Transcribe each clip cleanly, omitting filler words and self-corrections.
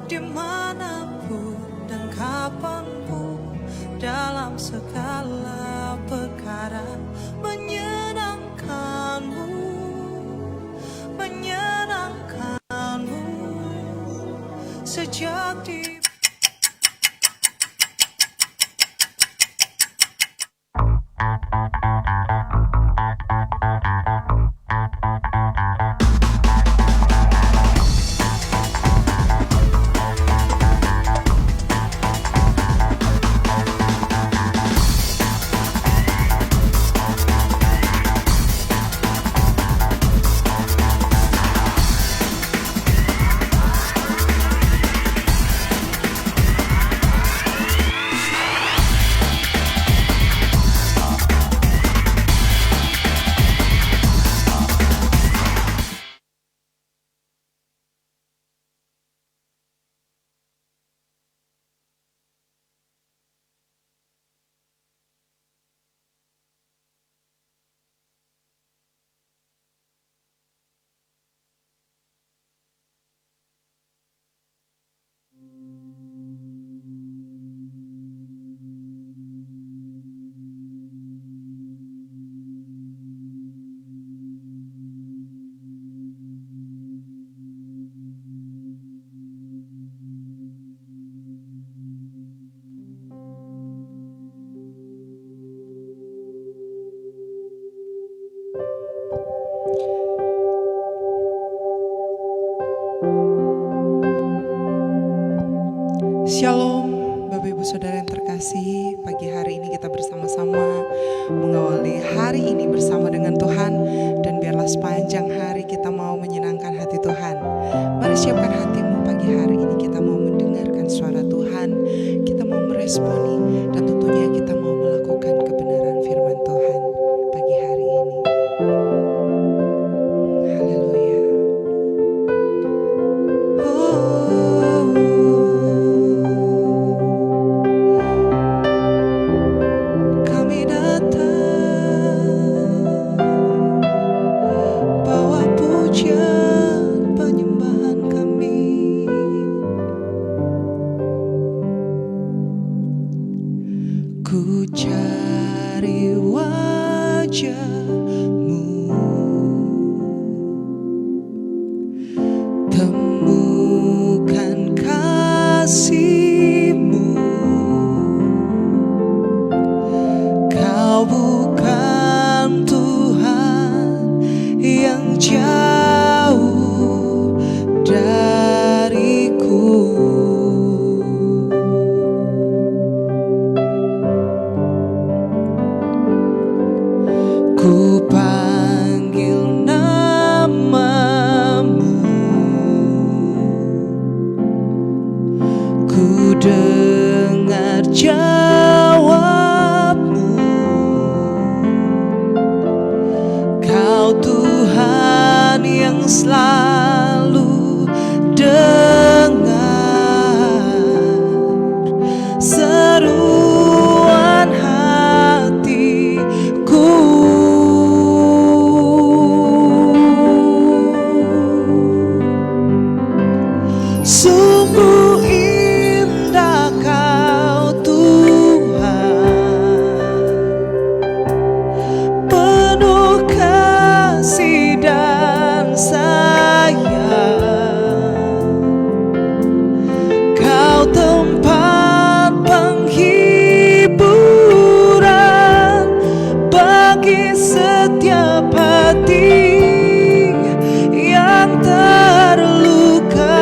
dimanapun dan kapanpun, dalam segala perkara menyenangkanmu, menyenangkanmu sejak di Shalom, Bapak Ibu Saudara yang terkasih, pagi hari ini kita bersama-sama mengawali hari ini bersama dengan Tuhan, dan biarlah sepanjang hari kita mau menyenangkan hati Tuhan. Mari siapkan hatimu, pagi hari ini kita mau mendengarkan suara Tuhan, kita mau meresponi, dan tentunya kita mau melakukan kebenaran firman Tuhan pagi hari ini. Haleluya. Ku cari wajah-Mu, temukan kasih-Mu. Kau bukan Tuhan yang jauh dariku. Ku panggil namamu, ku dengar jawabmu. Kau Tuhan yang selalu dengar seruan hatiku. Sungguh indah Kau Tuhan, penuh kasih dan sayang. Kau tempat penghiburan bagi setiap hati yang terluka.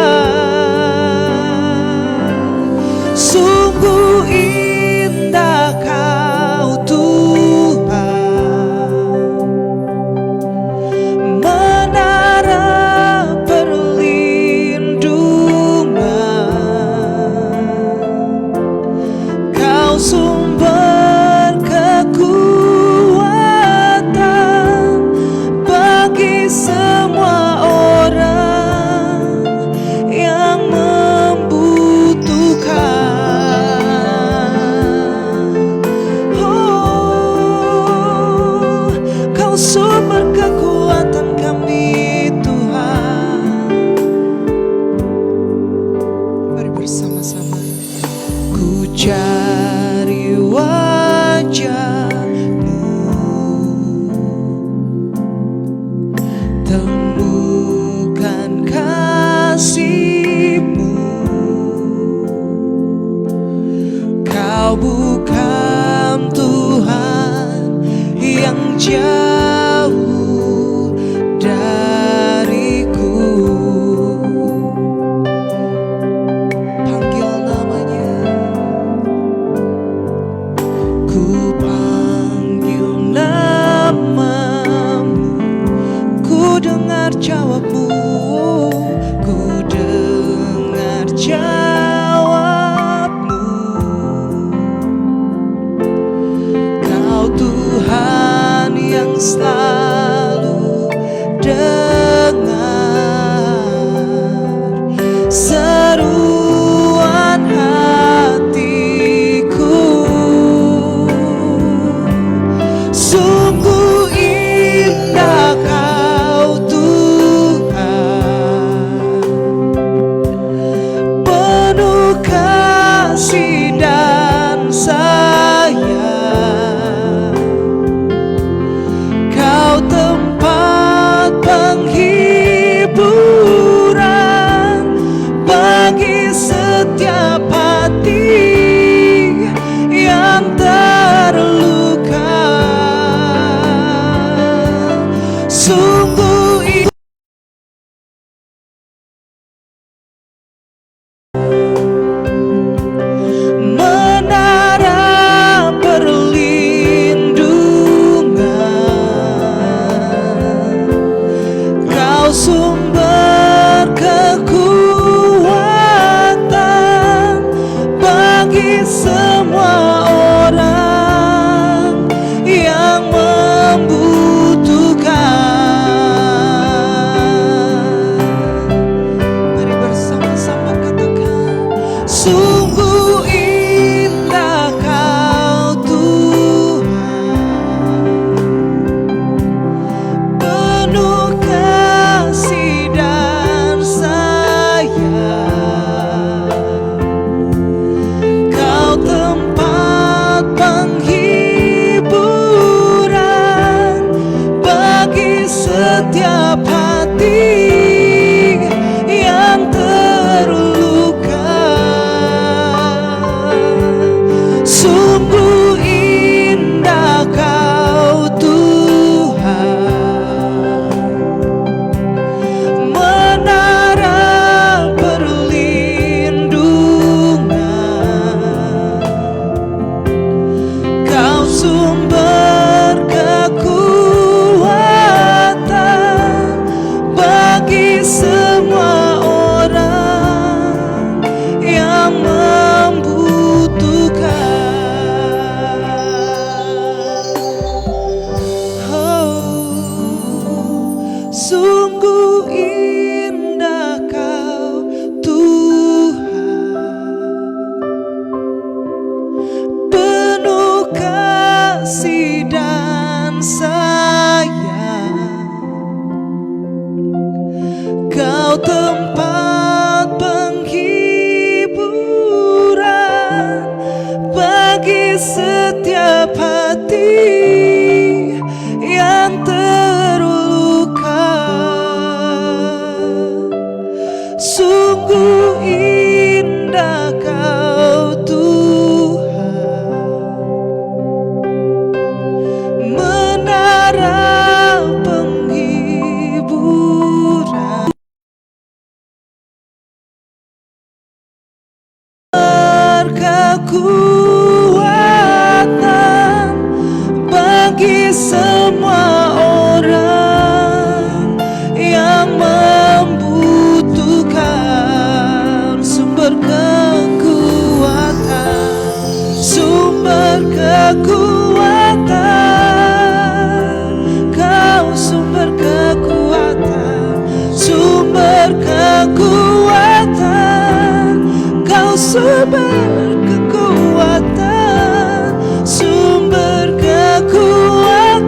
tempat penghiburan bagi setiap hati yang terluka. Sungguh indah Kau Tuhan, menara penghiburan, kekuatan bagi semua orang yang membutuhkan sumber kekuatan, sumber kekuatan. Kau sumber kekuatan, sumber kekuatan. Kau sumber kekuatan, sumber kekuatan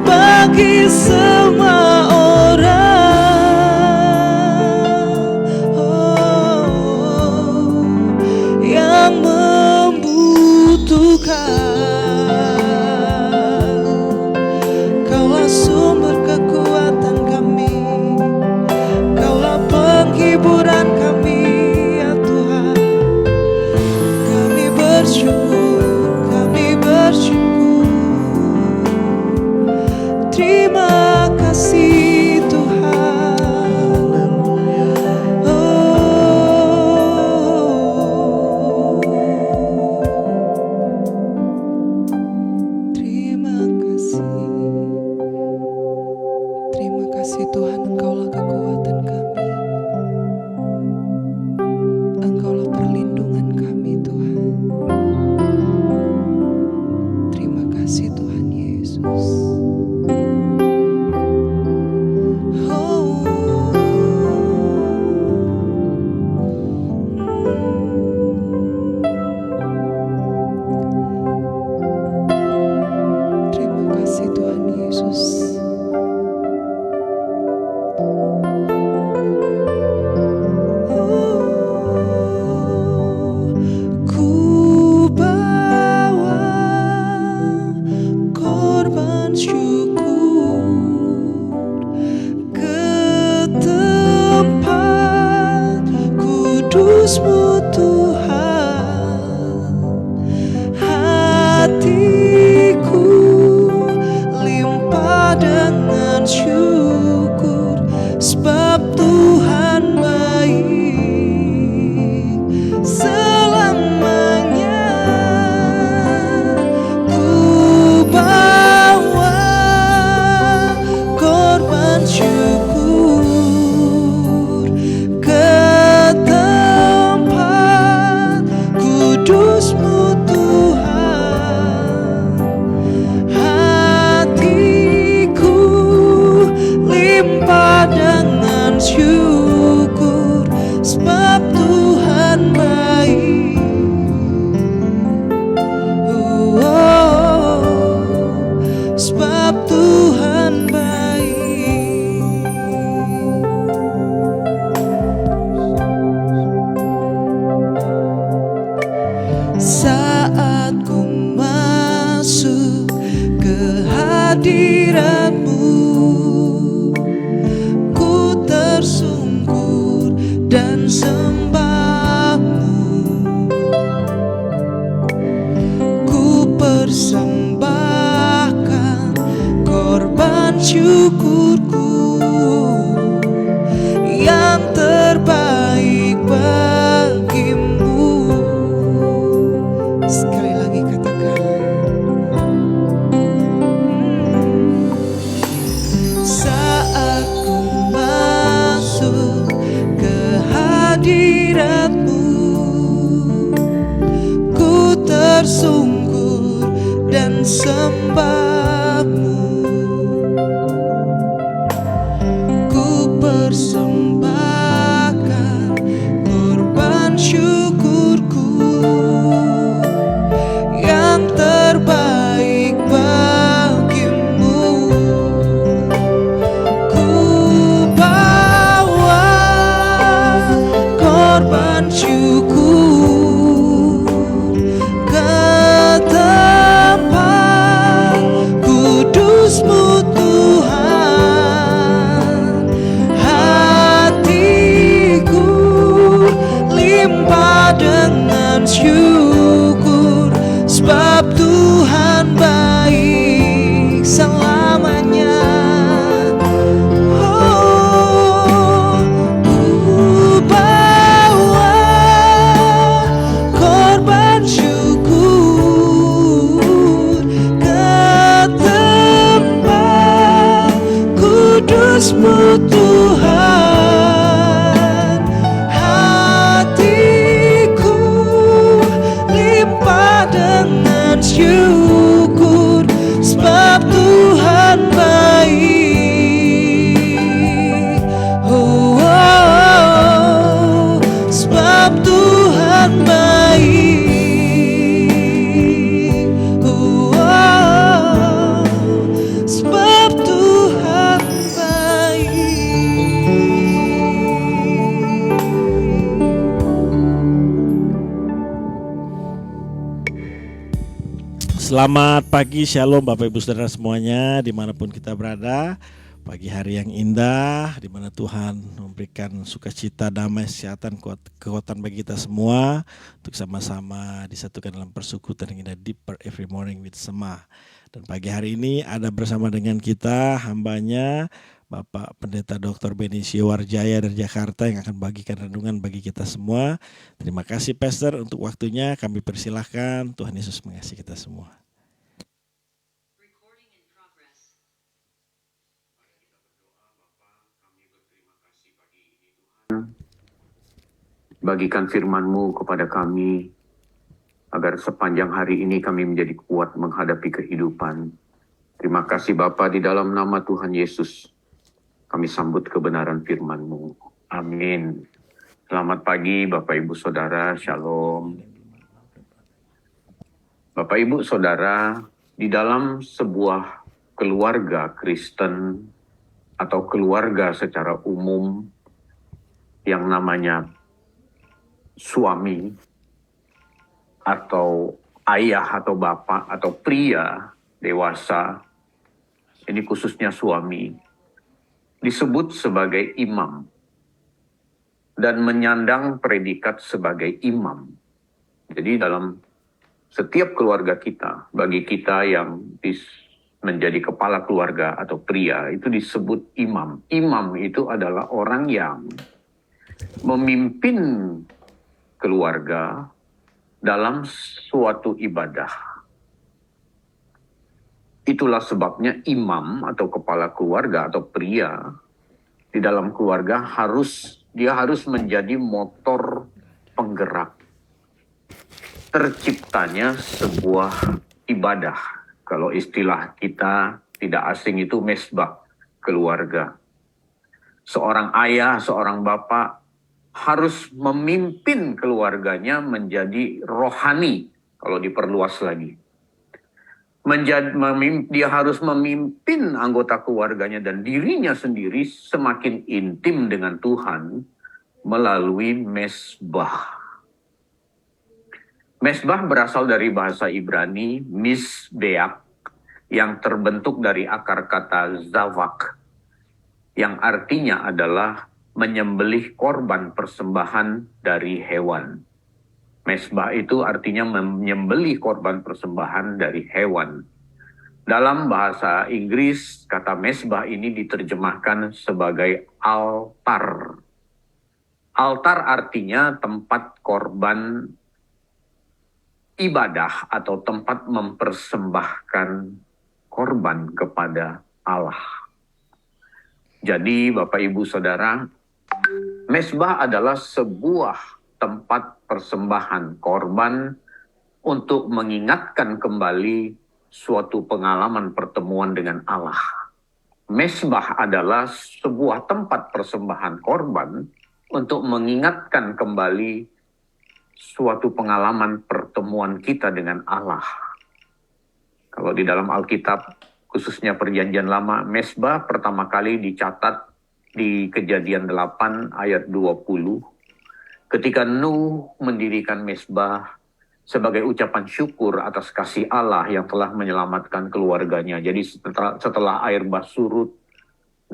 bagi semua orang yang membutuhkan. Kaulah sumber kekuatan kami, Kaulah penghiburan kami, ya Tuhan. Kami bersyukur, kami bersyukur. Terima kasih Tuhan. Terima kasih Tuhan, Engkaulah kekuatan kami, Engkaulah perlindungan kami Tuhan. Terima kasih Tuhan Yesus. Terima kasih Tuhan Yesus. Ku bawa korban syukur ke tempat kudus-Mu Tuhan. Hatiku limpah dengan syukur, sebab Tuhan baik selamanya. Ku bawa korban syukur ke tempat kudus-Mu Tuhan. Hatiku limpah dengan syukur, sebab Tuhan baik. Sebab Tuhan baik. Saat ku masuk ke hadirat-Mu, ku tersungkur dan sembah-Mu. Ku persembahkan korban syukurku yang terbaik bagi-Mu. Sekali lagi katakan. Saat ku masuk ke hadirat-Mu, ku tersungkur dan sembah-Mu. Ku persembahkan korban syukurku yang terbaik bagi-Mu. Ku bawa korban syukur ke tempat kudus-Mu Tuhan. Hatiku limpah dengan syukur, sebab Tuhan baik selamanya. Oh, ku bawa korban syukur ke tempat kudus-Mu Tuhan. Hatiku limpah dengan syukur, sebab Tuhan baik. Oh, oh, oh, sebab Tuhan baik. Oh, oh, oh, sebab Tuhan baik. Selamat pagi, shalom Bapak Ibu Saudara semuanya dimanapun kita berada. Pagi hari yang indah di mana Tuhan memberikan sukacita, damai, kesehatan, kekuatan bagi kita semua untuk sama-sama disatukan dalam persekutuan yang indah, Deeper Every Morning with Sema. Dan pagi hari ini ada bersama dengan kita hambanya Bapak Pendeta Dr. Benicio Warjaya dari Jakarta yang akan bagikan renungan bagi kita semua. Terima kasih Pastor untuk waktunya, kami persilahkan. Tuhan Yesus mengasihi kita semua. Bagikan firman-Mu kepada kami, agar sepanjang hari ini kami menjadi kuat menghadapi kehidupan. Terima kasih Bapa, di dalam nama Tuhan Yesus, kami sambut kebenaran firman-Mu. Amin. Selamat pagi Bapak Ibu Saudara, Shalom. Bapak Ibu Saudara, di dalam sebuah keluarga Kristen atau keluarga secara umum yang namanya suami atau ayah atau bapak atau pria dewasa, ini khususnya suami, disebut sebagai imam dan menyandang predikat sebagai imam. Jadi dalam setiap keluarga kita, bagi kita yang menjadi kepala keluarga atau pria, itu disebut imam. Imam itu adalah orang yang memimpin keluarga dalam suatu ibadah. Itulah sebabnya imam atau kepala keluarga atau pria di dalam keluarga harus menjadi motor penggerak terciptanya sebuah ibadah. Kalau istilah kita tidak asing itu mesbah keluarga. Seorang ayah, seorang bapak harus memimpin keluarganya menjadi rohani, kalau diperluas lagi. Dia harus memimpin anggota keluarganya dan dirinya sendiri semakin intim dengan Tuhan melalui mesbah. Mesbah berasal dari bahasa Ibrani misbeak yang terbentuk dari akar kata zavak yang artinya adalah menyembelih korban persembahan dari hewan. Mesbah itu artinya menyembelih korban persembahan dari hewan. Dalam bahasa Inggris, kata mesbah ini diterjemahkan sebagai altar. Altar artinya tempat korban ibadah atau tempat mempersembahkan korban kepada Allah. Jadi Bapak Ibu Saudara, mesbah adalah sebuah tempat persembahan korban untuk mengingatkan kembali suatu pengalaman pertemuan dengan Allah. Mesbah adalah sebuah tempat persembahan korban untuk mengingatkan kembali suatu pengalaman pertemuan kita dengan Allah. Kalau di dalam Alkitab, khususnya Perjanjian Lama, mesbah pertama kali dicatat di Kejadian 8 ayat 20, Ketika Nuh mendirikan mezbah sebagai ucapan syukur atas kasih Allah yang telah menyelamatkan keluarganya. Jadi setelah air bah surut,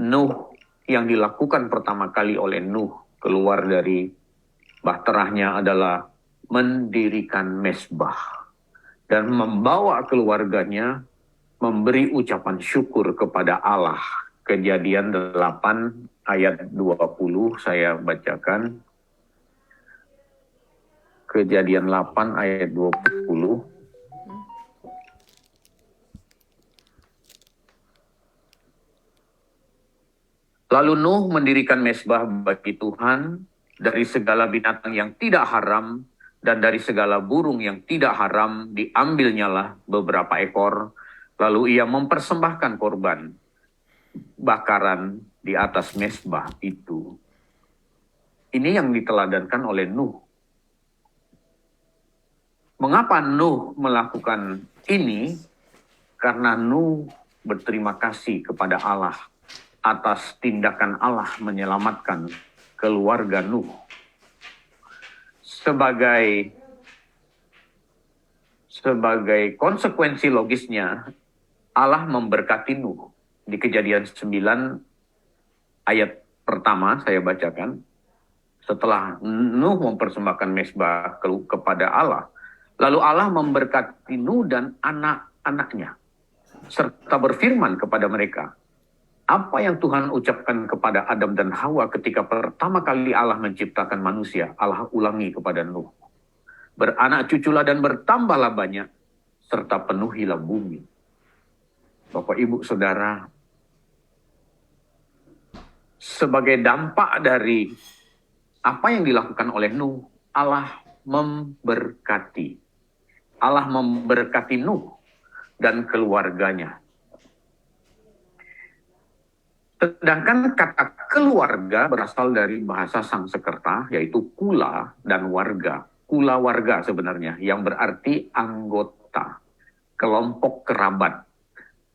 Nuh yang dilakukan pertama kali oleh Nuh keluar dari bahterahnya adalah mendirikan mezbah dan membawa keluarganya memberi ucapan syukur kepada Allah. Kejadian 8 ayat 20 saya bacakan. Kejadian 8 ayat 20. Lalu Nuh mendirikan mezbah bagi Tuhan dari segala binatang yang tidak haram dan dari segala burung yang tidak haram diambilnyalah beberapa ekor. Lalu ia mempersembahkan korban bakaran di atas mezbah itu. Ini yang diteladankan oleh Nuh. Mengapa Nuh melakukan ini? Karena Nuh berterima kasih kepada Allah atas tindakan Allah menyelamatkan keluarga Nuh. Sebagai konsekuensi logisnya, Allah memberkati Nuh. Di Kejadian 9 ayat pertama saya bacakan. Setelah Nuh mempersembahkan mezbah kepada Allah, lalu Allah memberkati Nuh dan anak-anaknya, serta berfirman kepada mereka, apa yang Tuhan ucapkan kepada Adam dan Hawa ketika pertama kali Allah menciptakan manusia, Allah ulangi kepada Nuh. Beranak cuculah dan bertambahlah banyak, serta penuhilah bumi. Bapak, Ibu, Saudara, sebagai dampak dari apa yang dilakukan oleh Nuh, Allah memberkati. Allah memberkati Nuh dan keluarganya. Sedangkan kata keluarga berasal dari bahasa Sangsekerta, yaitu kula dan warga. Kula warga sebenarnya, yang berarti anggota, kelompok kerabat.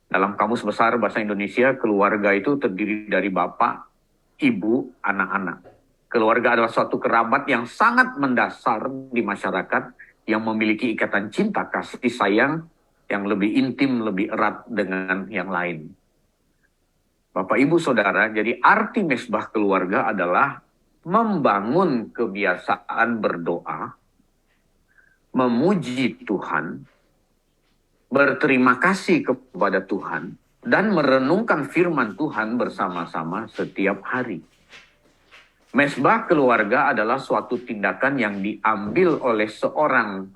Dalam Kamus Besar Bahasa Indonesia, keluarga itu terdiri dari bapak, ibu, anak-anak. Keluarga adalah suatu kerabat yang sangat mendasar di masyarakat, yang memiliki ikatan cinta, kasih sayang, yang lebih intim, lebih erat dengan yang lain. Bapak, Ibu, Saudara, jadi arti mezbah keluarga adalah membangun kebiasaan berdoa, memuji Tuhan, berterima kasih kepada Tuhan, dan merenungkan firman Tuhan bersama-sama setiap hari. Mezbah keluarga adalah suatu tindakan yang diambil oleh seorang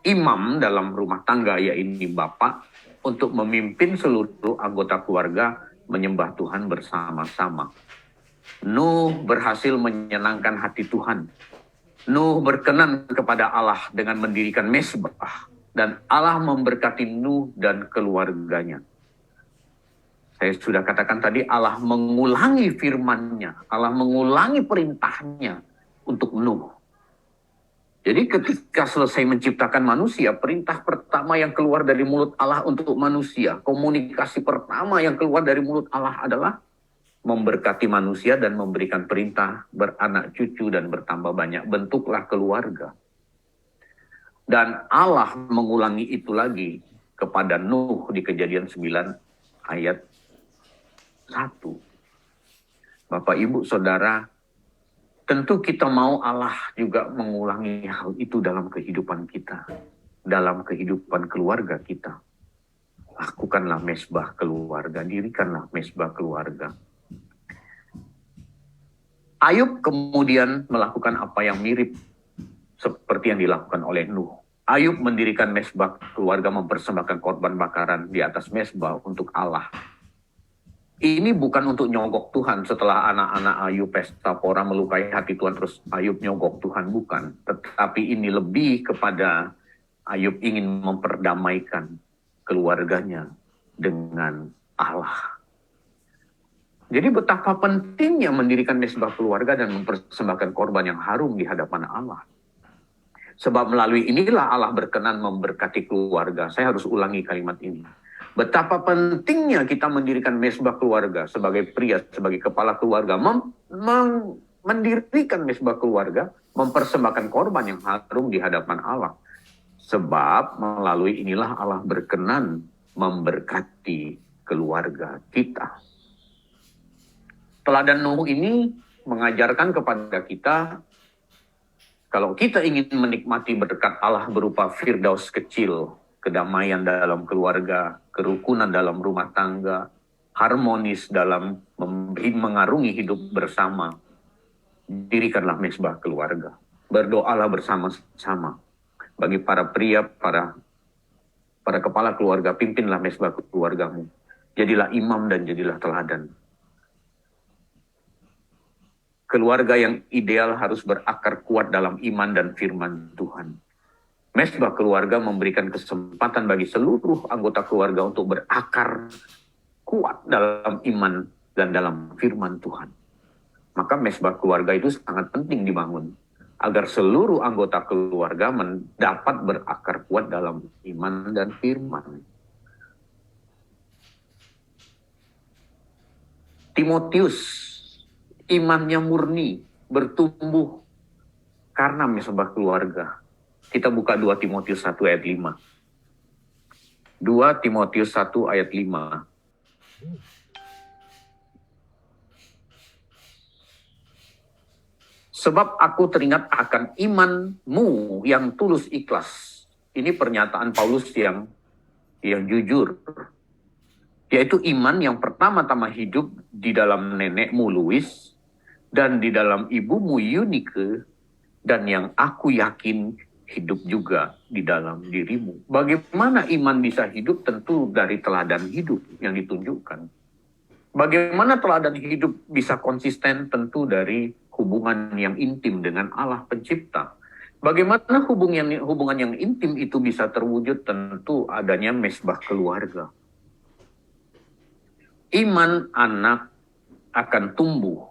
imam dalam rumah tangga, yaitu bapak, untuk memimpin seluruh anggota keluarga menyembah Tuhan bersama-sama. Nuh berhasil menyenangkan hati Tuhan. Nuh berkenan kepada Allah dengan mendirikan mezbah, dan Allah memberkati Nuh dan keluarganya. Saya sudah katakan tadi, Allah mengulangi firman-Nya, Allah mengulangi perintahnya untuk Nuh. Jadi ketika selesai menciptakan manusia, perintah pertama yang keluar dari mulut Allah untuk manusia, komunikasi pertama yang keluar dari mulut Allah adalah memberkati manusia dan memberikan perintah beranak cucu dan bertambah banyak. Bentuklah keluarga. Dan Allah mengulangi itu lagi kepada Nuh di Kejadian 9 ayat 1. Bapak, Ibu, Saudara, tentu kita mau Allah juga mengulangi hal itu dalam kehidupan kita, dalam kehidupan keluarga kita. Lakukanlah mezbah keluarga, dirikanlah mezbah keluarga. Ayub kemudian melakukan apa yang mirip seperti yang dilakukan oleh Nuh. Ayub mendirikan mezbah keluarga, mempersembahkan korban bakaran di atas mezbah untuk Allah. Ini bukan untuk nyogok Tuhan setelah anak-anak Ayub pesta pora melukai hati Tuhan terus Ayub nyogok Tuhan, bukan. Tetapi ini lebih kepada Ayub ingin memperdamaikan keluarganya dengan Allah. Jadi betapa pentingnya mendirikan mezbah keluarga dan mempersembahkan korban yang harum di hadapan Allah. Sebab melalui inilah Allah berkenan memberkati keluarga. Saya harus ulangi kalimat ini. Betapa pentingnya kita mendirikan mezbah keluarga sebagai pria, sebagai kepala keluarga, mendirikan mesbah keluarga, mempersembahkan korban yang harum di hadapan Allah. Sebab melalui inilah Allah berkenan memberkati keluarga kita. Teladan Nuh ini mengajarkan kepada kita, kalau kita ingin menikmati berkat Allah berupa firdaus kecil, kedamaian dalam keluarga, kerukunan dalam rumah tangga, harmonis dalam mengarungi hidup bersama, dirikanlah mesbah keluarga. Berdoalah bersama-sama. Bagi para pria, para kepala keluarga, pimpinlah mesbah keluargamu. Jadilah imam dan jadilah teladan. Keluarga yang ideal harus berakar kuat dalam iman dan firman Tuhan. Mesbah keluarga memberikan kesempatan bagi seluruh anggota keluarga untuk berakar kuat dalam iman dan dalam firman Tuhan. Maka mesbah keluarga itu sangat penting dibangun, agar seluruh anggota keluarga dapat berakar kuat dalam iman dan firman. Timotius, imannya murni, bertumbuh karena mesbah keluarga. Kita buka 2 Timotius 1 ayat 5. 2 Timotius 1 ayat 5. Sebab aku teringat akan imanmu yang tulus ikhlas. Ini pernyataan Paulus yang jujur. Yaitu iman yang pertama-tama hidup di dalam nenekmu Louis dan di dalam ibumu Eunike, dan yang aku yakin hidup juga di dalam dirimu. Bagaimana iman bisa hidup? Tentu dari teladan hidup yang ditunjukkan. Bagaimana teladan hidup bisa konsisten? Tentu dari hubungan yang intim dengan Allah Pencipta. Bagaimana hubungan yang intim itu bisa terwujud? Tentu adanya mesbah keluarga. Iman anak akan tumbuh.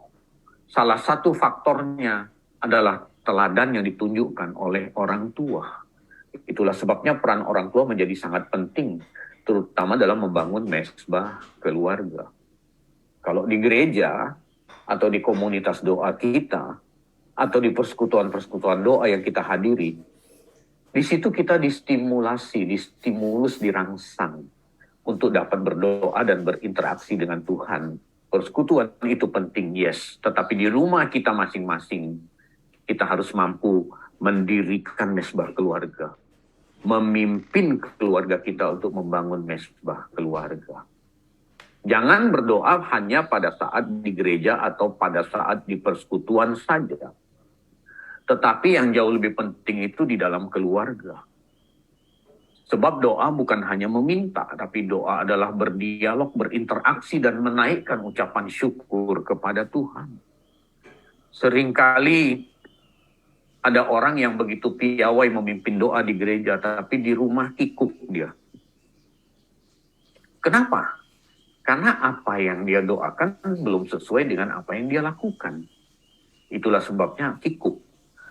Salah satu faktornya adalah teladan yang ditunjukkan oleh orang tua. Itulah sebabnya peran orang tua menjadi sangat penting, terutama dalam membangun mesbah keluarga. Kalau di gereja, atau di komunitas doa kita, atau di persekutuan-persekutuan doa yang kita hadiri, di situ kita distimulus, dirangsang untuk dapat berdoa dan berinteraksi dengan Tuhan. Persekutuan itu penting, yes. Tetapi di rumah kita masing-masing, kita harus mampu mendirikan mesbah keluarga. Memimpin keluarga kita untuk membangun mesbah keluarga. Jangan berdoa hanya pada saat di gereja atau pada saat di persekutuan saja. Tetapi yang jauh lebih penting itu di dalam keluarga. Sebab doa bukan hanya meminta, tapi doa adalah berdialog, berinteraksi, dan menaikkan ucapan syukur kepada Tuhan. Seringkali ada orang yang begitu piawai memimpin doa di gereja, tapi di rumah kikuk dia. Kenapa? Karena apa yang dia doakan belum sesuai dengan apa yang dia lakukan. Itulah sebabnya kikuk.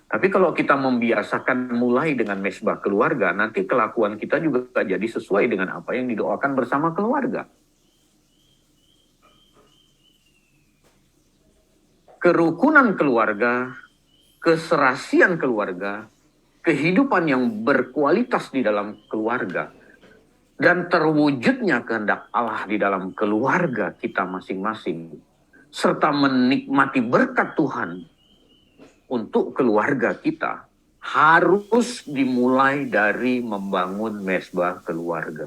Tapi kalau kita membiasakan mulai dengan mesbah keluarga, nanti kelakuan kita juga jadi sesuai dengan apa yang didoakan bersama keluarga. Kerukunan keluarga, keserasian keluarga, kehidupan yang berkualitas di dalam keluarga, dan terwujudnya kehendak Allah di dalam keluarga kita masing-masing, serta menikmati berkat Tuhan untuk keluarga kita, harus dimulai dari membangun mesbah keluarga.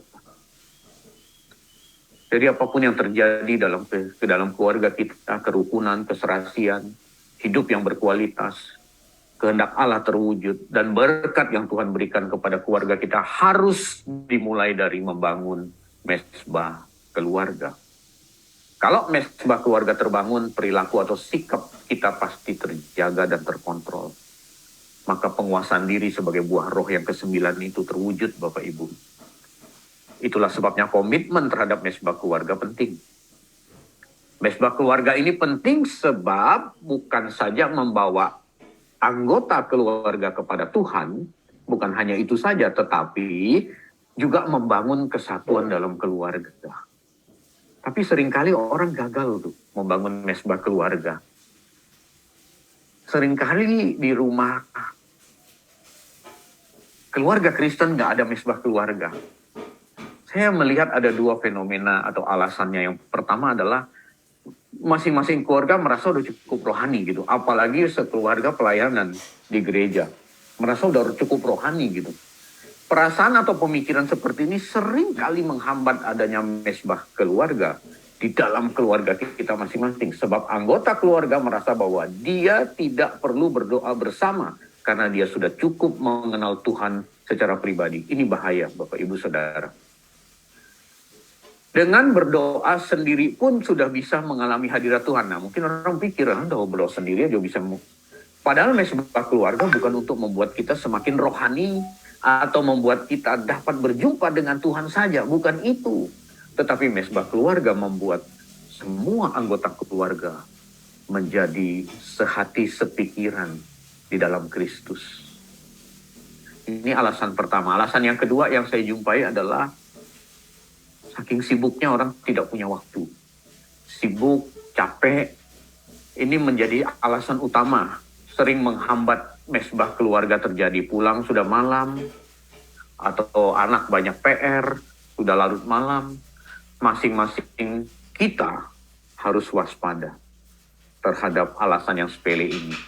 Jadi apapun yang terjadi dalam keluarga kita, kerukunan, keserasian, hidup yang berkualitas, kehendak Allah terwujud, dan berkat yang Tuhan berikan kepada keluarga kita harus dimulai dari membangun mesbah keluarga. Kalau mesbah keluarga terbangun, perilaku atau sikap kita pasti terjaga dan terkontrol. Maka penguasaan diri sebagai buah roh yang ke-9 itu terwujud, Bapak Ibu. Itulah sebabnya komitmen terhadap mesbah keluarga penting. Mesbah keluarga ini penting sebab bukan saja membawa anggota keluarga kepada Tuhan, bukan hanya itu saja, tetapi juga membangun kesatuan dalam keluarga. Tapi seringkali orang gagal tuh membangun mesbah keluarga. Seringkali di rumah keluarga Kristen nggak ada mesbah keluarga. Saya melihat ada dua fenomena atau alasannya. Yang pertama adalah masing-masing keluarga merasa udah cukup rohani gitu. Apalagi sekeluarga pelayanan di gereja. Merasa udah cukup rohani gitu. Perasaan atau pemikiran seperti ini sering kali menghambat adanya mesbah keluarga di dalam keluarga kita masing-masing. Sebab anggota keluarga merasa bahwa dia tidak perlu berdoa bersama karena dia sudah cukup mengenal Tuhan secara pribadi. Ini bahaya Bapak Ibu Saudara. Dengan berdoa sendiri pun sudah bisa mengalami hadirat Tuhan. Nah, mungkin orang pikir, udah berdoa sendiri aja bisa. Padahal mesbah keluarga bukan untuk membuat kita semakin rohani atau membuat kita dapat berjumpa dengan Tuhan saja. Bukan itu. Tetapi mesbah keluarga membuat semua anggota keluarga menjadi sehati sepikiran di dalam Kristus. Ini alasan pertama. Alasan yang kedua yang saya jumpai adalah saking sibuknya orang tidak punya waktu. Sibuk, capek, ini menjadi alasan utama. Sering menghambat mesbah keluarga terjadi. Pulang sudah malam, atau anak banyak PR, sudah larut malam. Masing-masing kita harus waspada terhadap alasan yang sepele ini.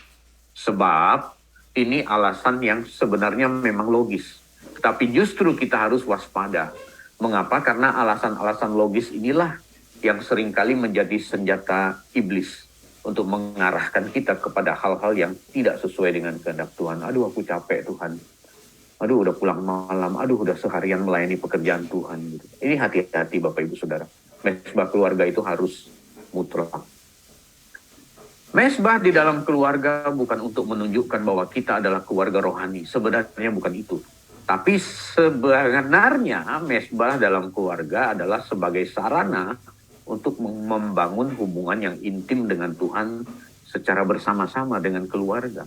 Sebab ini alasan yang sebenarnya memang logis. Tetapi justru kita harus waspada. Mengapa? Karena alasan-alasan logis inilah yang seringkali menjadi senjata iblis untuk mengarahkan kita kepada hal-hal yang tidak sesuai dengan kehendak Tuhan. Aduh, aku capek Tuhan. Aduh, udah pulang malam. Aduh, udah seharian melayani pekerjaan Tuhan. Gitu. Ini hati-hati Bapak Ibu Saudara. Mesbah keluarga itu harus mutlak. Mesbah di dalam keluarga bukan untuk menunjukkan bahwa kita adalah keluarga rohani. Sebenarnya bukan itu. Tapi sebenarnya mesbah dalam keluarga adalah sebagai sarana untuk membangun hubungan yang intim dengan Tuhan secara bersama-sama dengan keluarga.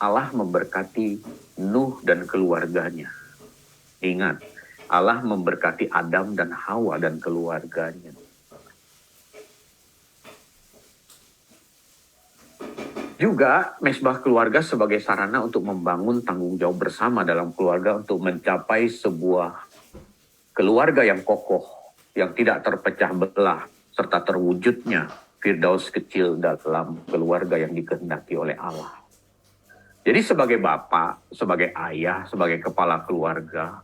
Allah memberkati Nuh dan keluarganya. Ingat, Allah memberkati Adam dan Hawa dan keluarganya. Juga mesbah keluarga sebagai sarana untuk membangun tanggung jawab bersama dalam keluarga untuk mencapai sebuah keluarga yang kokoh, yang tidak terpecah belah, serta terwujudnya firdaus kecil dalam keluarga yang dikehendaki oleh Allah. Jadi sebagai bapak, sebagai ayah, sebagai kepala keluarga,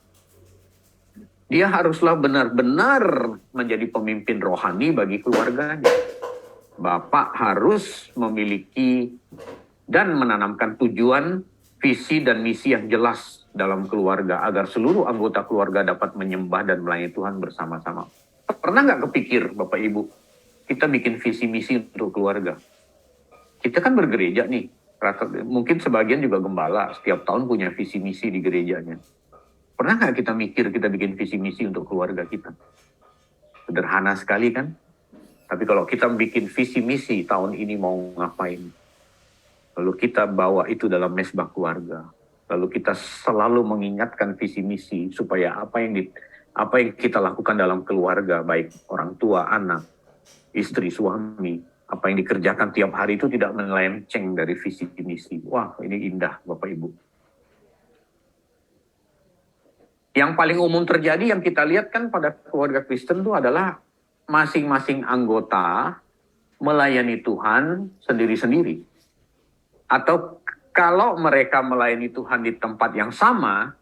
dia haruslah benar-benar menjadi pemimpin rohani bagi keluarganya. Bapak harus memiliki dan menanamkan tujuan, visi, dan misi yang jelas dalam keluarga agar seluruh anggota keluarga dapat menyembah dan melayani Tuhan bersama-sama. Pernah nggak kepikir Bapak Ibu, kita bikin visi misi untuk keluarga? Kita kan bergereja nih, mungkin sebagian juga gembala, setiap tahun punya visi misi di gerejanya. Pernah nggak kita mikir kita bikin visi misi untuk keluarga kita? Sederhana sekali kan? Tapi kalau kita bikin visi misi tahun ini mau ngapain, lalu kita bawa itu dalam mesbah keluarga, lalu kita selalu mengingatkan visi misi supaya apa yang kita lakukan dalam keluarga, baik orang tua, anak, istri, suami, apa yang dikerjakan tiap hari itu tidak melenceng dari visi misi. Wah, ini indah Bapak Ibu. Yang paling umum terjadi yang kita lihat kan pada keluarga Kristen itu adalah masing-masing anggota melayani Tuhan sendiri-sendiri. Atau kalau mereka melayani Tuhan di tempat yang sama,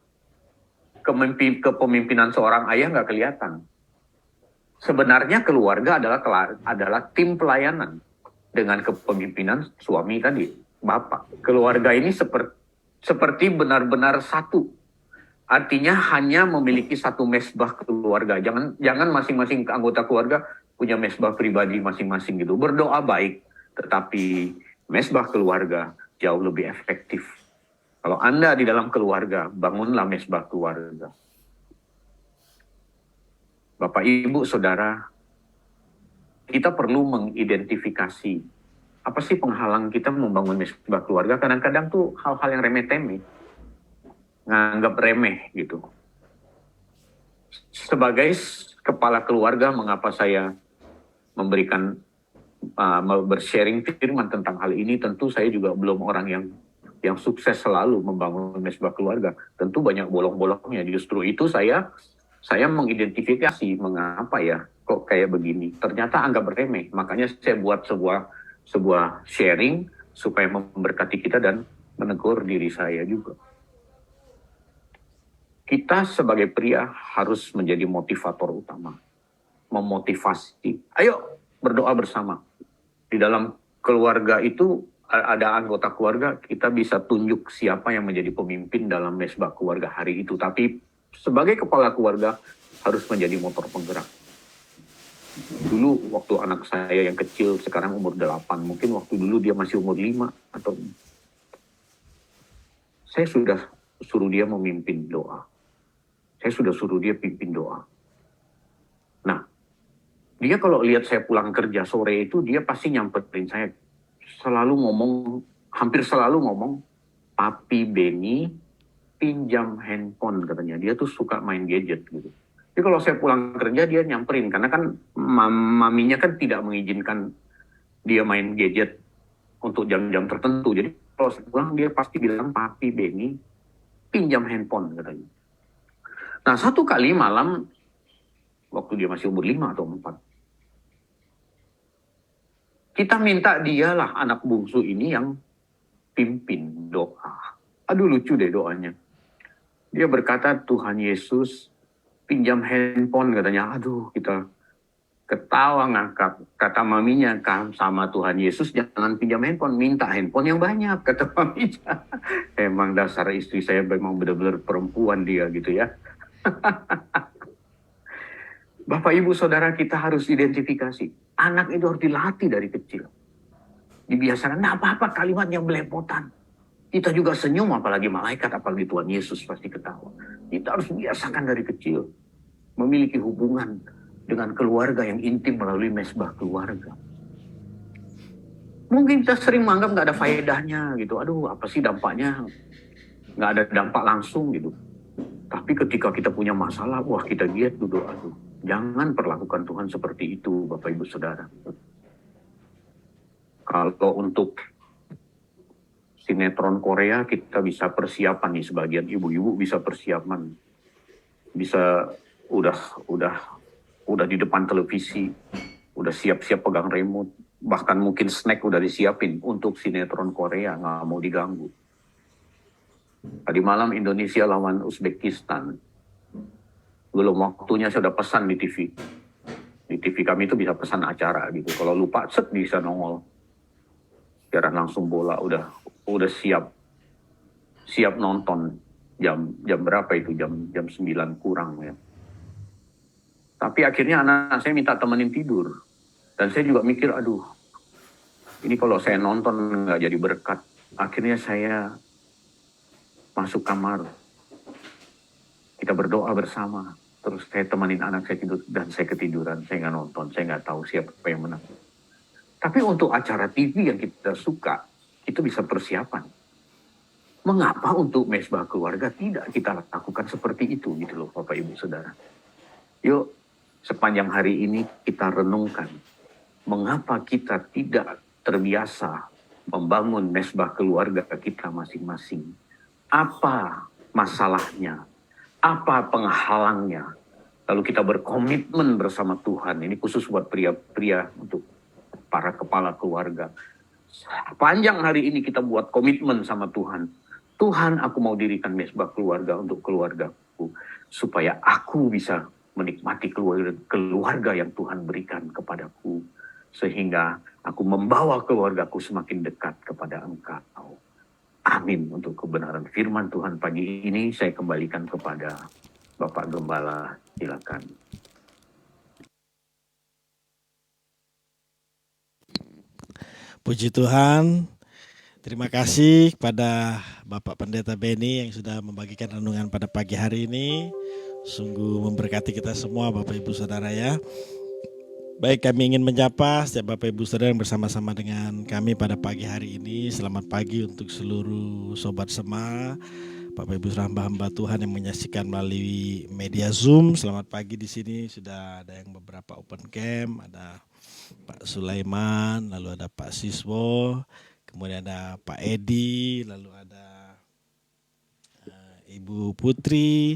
kepemimpinan seorang ayah nggak kelihatan. Sebenarnya keluarga adalah tim pelayanan dengan kepemimpinan suami tadi, bapak. Keluarga ini seperti benar-benar satu. Artinya hanya memiliki satu mesbah keluarga. Jangan masing-masing anggota keluarga punya mesbah pribadi masing-masing gitu. Berdoa baik, tetapi mesbah keluarga jauh lebih efektif. Kalau Anda di dalam keluarga, bangunlah mesbah keluarga. Bapak, Ibu, Saudara, kita perlu mengidentifikasi apa sih penghalang kita membangun mesbah keluarga. Kadang-kadang tuh hal-hal yang remeh-temeh. Nganggap remeh gitu. Sebagai kepala keluarga, mengapa saya memberikan bersharing firman tentang hal ini. Tentu saya juga belum orang yang sukses selalu membangun mesbah keluarga. Tentu banyak bolong-bolongnya. Justru itu saya mengidentifikasi mengapa ya kok kayak begini. Ternyata anggap remeh. Makanya saya buat sebuah sharing supaya memberkati kita dan menegur diri saya juga. Kita sebagai pria harus menjadi motivator utama. Memotivasi. Ayo berdoa bersama. Di dalam keluarga itu ada anggota keluarga, kita bisa tunjuk siapa yang menjadi pemimpin dalam mesbah keluarga hari itu. Tapi sebagai kepala keluarga harus menjadi motor penggerak. Dulu waktu anak saya yang kecil, sekarang umur 8, mungkin waktu dulu dia masih umur 5 atau saya sudah suruh dia memimpin doa. Saya sudah suruh dia pimpin doa. Nah, dia kalau lihat saya pulang kerja sore itu, dia pasti nyamperin saya. Hampir selalu ngomong, Papi Benny pinjam handphone katanya. Dia tuh suka main gadget gitu. Jadi kalau saya pulang kerja dia nyamperin. Karena kan maminya kan tidak mengizinkan dia main gadget untuk jam-jam tertentu. Jadi kalau saya pulang dia pasti bilang, Papi Benny pinjam handphone katanya. Nah, satu kali malam, waktu dia masih umur 5 atau 4, kita minta dialah anak bungsu ini yang pimpin doa. Aduh, lucu deh doanya. Dia berkata, Tuhan Yesus pinjam handphone katanya. Aduh, kita ketawa ngakak. Kata maminya, sama Tuhan Yesus jangan pinjam handphone, minta handphone yang banyak, kata maminya. Emang dasar istri saya memang benar-benar perempuan dia gitu ya. Bapak, Ibu, Saudara, kita harus identifikasi. Anak itu harus dilatih dari kecil. Dibiasakan, nah apa-apa kalimat yang belepotan. Kita juga senyum, apalagi malaikat, apalagi Tuhan Yesus pasti ketawa. Kita harus biasakan dari kecil. Memiliki hubungan dengan keluarga yang intim melalui mesbah keluarga. Mungkin kita sering menganggap nggak ada faedahnya gitu. Aduh, apa sih dampaknya? Nggak ada dampak langsung gitu. Tapi ketika kita punya masalah, wah kita giat tuh doa tuh. Jangan perlakukan Tuhan seperti itu, Bapak Ibu Saudara. Kalau untuk sinetron Korea, kita bisa persiapan nih, sebagian ibu-ibu bisa persiapan. Bisa udah di depan televisi, udah siap-siap pegang remote, bahkan mungkin snack udah disiapin untuk sinetron Korea, nggak mau diganggu. Tadi malam Indonesia lawan Uzbekistan. Belum waktunya saya udah pesan di TV. Di TV kami itu bisa pesan acara gitu. Kalau lupa set bisa nongol. Siaran langsung bola udah siap nonton. Jam berapa itu? Jam 9 kurang ya. Tapi akhirnya anak saya minta temenin tidur. Dan saya juga mikir, aduh, ini kalau saya nonton nggak jadi berkat. Akhirnya saya masuk kamar, kita berdoa bersama, terus saya temenin anak saya tidur, dan saya ketiduran, saya nggak nonton, saya nggak tahu siapa yang menang. Tapi untuk acara TV yang kita suka, itu bisa persiapan. Mengapa untuk mesbah keluarga tidak kita lakukan seperti itu gitu loh Bapak Ibu Saudara. Yuk, sepanjang hari ini kita renungkan, mengapa kita tidak terbiasa membangun mesbah keluarga kita masing-masing. Apa masalahnya? Apa penghalangnya? Lalu kita berkomitmen bersama Tuhan. Ini khusus buat pria-pria, untuk para kepala keluarga. Sepanjang hari ini kita buat komitmen sama Tuhan. Tuhan, aku mau dirikan mesbah keluarga untuk keluargaku. Supaya aku bisa menikmati keluarga yang Tuhan berikan kepadaku. Sehingga aku membawa keluargaku semakin dekat kepada Engkau. Amin. Untuk kebenaran firman Tuhan pagi ini saya kembalikan kepada Bapak Gembala. Silakan. Puji Tuhan. Terima kasih kepada Bapak Pendeta Benny yang sudah membagikan renungan pada pagi hari ini. Sungguh memberkati kita semua Bapak Ibu Saudara ya. Baik, kami ingin menyapa setiap Bapak Ibu Saudara yang bersama-sama dengan kami pada pagi hari ini. Selamat pagi untuk seluruh Sobat Sema, Bapak Ibu hamba-hamba Tuhan yang menyaksikan melalui media Zoom. Selamat pagi di sini, sudah ada yang beberapa open camp, ada Pak Sulaiman, lalu ada Pak Siswo, kemudian ada Pak Edi, lalu ada Ibu Putri,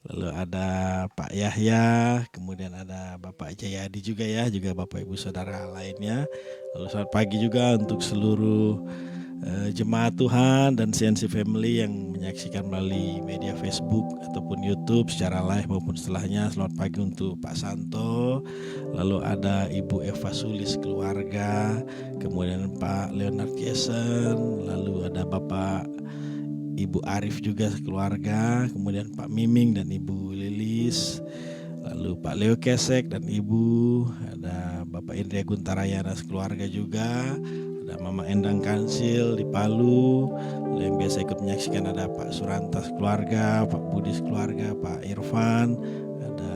lalu ada Pak Yahya, kemudian ada Bapak Jayadi juga ya, juga Bapak Ibu Saudara lainnya. Lalu selamat pagi juga untuk seluruh jemaat Tuhan dan CNC Family yang menyaksikan melalui media Facebook ataupun YouTube secara live maupun setelahnya. Selamat pagi untuk Pak Santo, lalu ada Ibu Eva Sulis keluarga, kemudian Pak Leonard Jason, lalu ada Bapak Ibu Arif juga keluarga, kemudian Pak Miming dan Ibu Lilis, lalu Pak Leo Kesek dan Ibu, ada Bapak Indria Guntarayana keluarga juga, ada Mama Endang Kansil di Palu, lalu yang biasa ikut menyaksikan ada Pak Surantas keluarga, Pak Budis keluarga, Pak Irfan, ada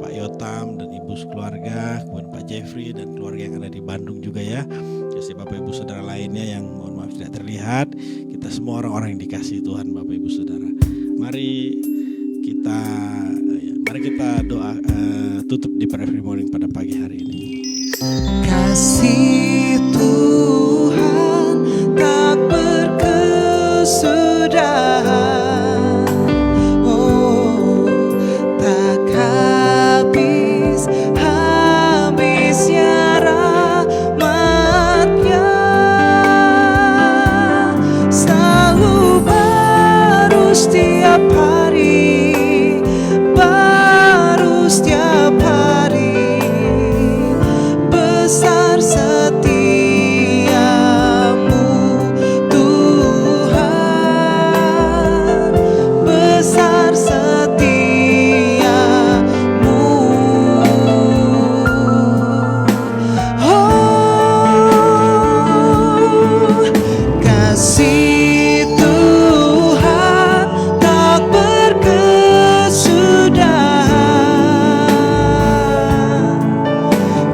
Pak Yotam dan Ibu keluarga, kemudian Pak Jeffrey dan keluarga yang ada di Bandung juga ya. Jadi Bapak Ibu Saudara lainnya yang mohon maaf tidak terlihat, kita semua orang-orang yang dikasihi Tuhan Bapak Ibu Saudara. Mari kita doa tutup di prayer free morning pada pagi hari ini. Kasih Tuhan tak berkesudahan, oh tak habisnya rahmat-Nya, selalu baru setiap hari, baru setiap hari. Besar setiamu Tuhan, besar setiamu. Oh, kasih Tuhan tak berkesudahan,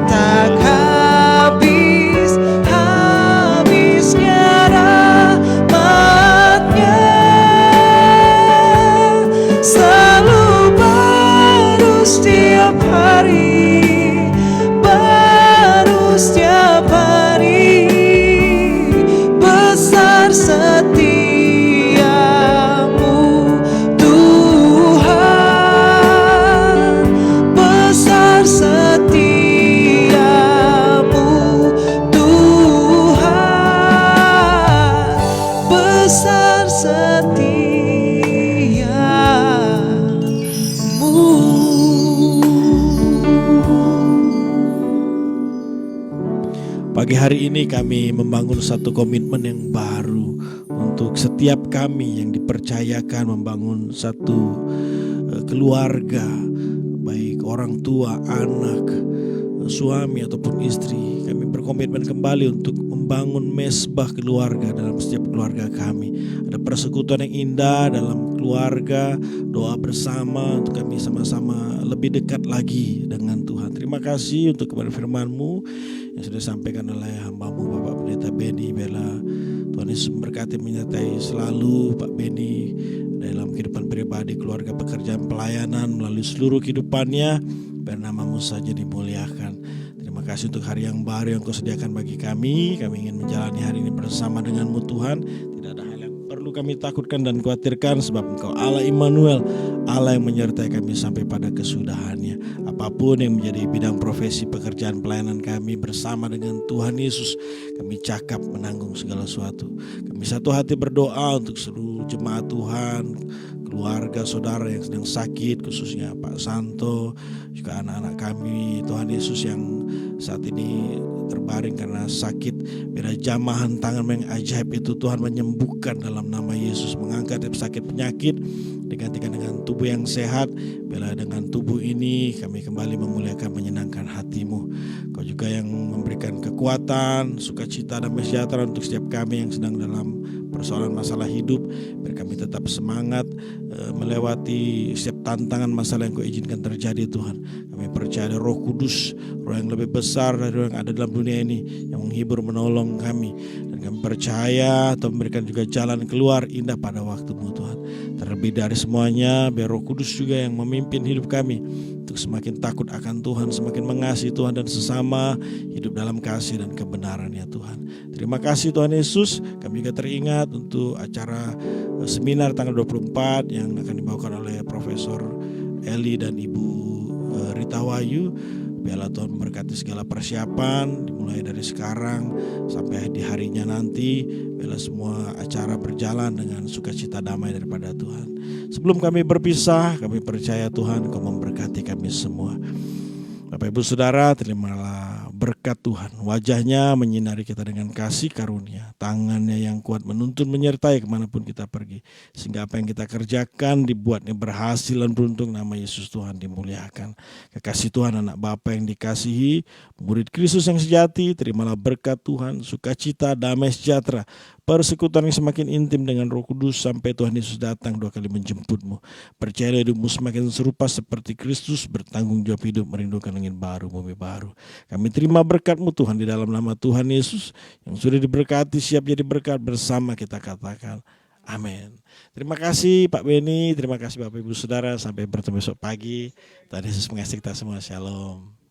tak habisnya rahmat-Nya, selalu baru setiap hari, baru setiap hari. Besar setiamu Tuhan, besar setiamu Tuhan, besar setiamu. Pagi hari ini kami membangun satu komitmen yang baru untuk setiap kami yang dipercayakan membangun satu keluarga, baik orang tua, anak, suami ataupun istri. Kami berkomitmen kembali untuk membangun mesbah keluarga dalam setiap keluarga kami. Ada persekutuan yang indah dalam keluarga, doa bersama untuk kami sama-sama lebih dekat lagi dengan Tuhan. Terima kasih untuk kebenaran firman-Mu yang sudah disampaikan oleh hamba-Mu Bapak Pendeta Beni. Biarlah Tuhan Yesus memberkati, menyertai selalu Pak Beni dalam kehidupan pribadi, keluarga, pekerjaan, pelayanan, melalui seluruh kehidupannya. Biar nama-Mu saja dimuliakan. Terima kasih untuk hari yang baru yang Kau sediakan bagi kami. Kami ingin menjalani hari ini bersama dengan-Mu Tuhan. Tidak ada hal yang perlu kami takutkan dan khawatirkan, sebab Engkau Allah Immanuel, Allah yang menyertai kami sampai pada kesudahannya. Apapun yang menjadi bidang profesi, pekerjaan, pelayanan kami bersama dengan Tuhan Yesus, kami cakap menanggung segala sesuatu. Kami satu hati berdoa untuk seluruh jemaat Tuhan, keluarga, saudara yang sedang sakit, khususnya Pak Santo, juga anak-anak kami, Tuhan Yesus yang saat ini terbaring karena sakit. Biar jamahan tangan yang ajaib itu Tuhan menyembuhkan dalam nama Yesus, mengangkat sakit penyakit, digantikan dengan tubuh yang sehat. Biarlah dengan tubuh ini kami kembali memuliakan, menyenangkan hati-Mu. Kau juga yang memberikan kekuatan, sukacita dan sejahtera untuk setiap kami yang sedang dalam persoalan masalah hidup. Biar kami tetap semangat melewati setiap tantangan masalah yang Kau izinkan terjadi Tuhan. Kami percaya ada Roh Kudus, Roh yang lebih besar dari Roh yang ada dalam dunia ini, yang menghibur, menolong kami. Dan kami percaya Tuhan memberikan juga jalan keluar indah pada waktu-Mu Tuhan. Terlebih dari semuanya, biar Roh Kudus juga yang memimpin hidup kami. untuk semakin takut akan Tuhan, semakin mengasihi Tuhan dan sesama, hidup dalam kasih dan kebenaran ya Tuhan. Terima kasih Tuhan Yesus. Kami juga teringat untuk acara seminar tanggal 24 yang akan dibawakan oleh Profesor Eli dan Ibu Rita Wahyu. Biarlah Tuhan memberkati segala persiapan, dimulai dari sekarang sampai di harinya nanti. Biarlah semua acara berjalan dengan sukacita damai daripada Tuhan. Sebelum kami berpisah, kami percaya Tuhan Kau memberkati kami semua. Bapak Ibu Saudara, terimalah berkat Tuhan. Wajahnya menyinari kita dengan kasih karunia. Tangannya yang kuat menuntun menyertai kemanapun kita pergi. Sehingga apa yang kita kerjakan dibuatnya berhasil dan beruntung. Nama Yesus Tuhan dimuliakan. Kekasih Tuhan anak Bapa yang dikasihi, murid Kristus yang sejati, terimalah berkat Tuhan, sukacita, damai sejahtera, persekutuan yang semakin intim dengan Roh Kudus sampai Tuhan Yesus datang 2 kali menjemputmu. Percayalah hidupmu semakin serupa seperti Kristus, bertanggung jawab hidup merindukan langit baru, bumi baru. Kami terima berkat-Mu Tuhan di dalam nama Tuhan Yesus yang sudah diberkati, siap jadi berkat bersama kita katakan amin. Terima kasih Pak Beni, terima kasih Bapak Ibu Saudara, sampai bertemu besok pagi. Tuhan Yesus mengasihi kita semua, shalom.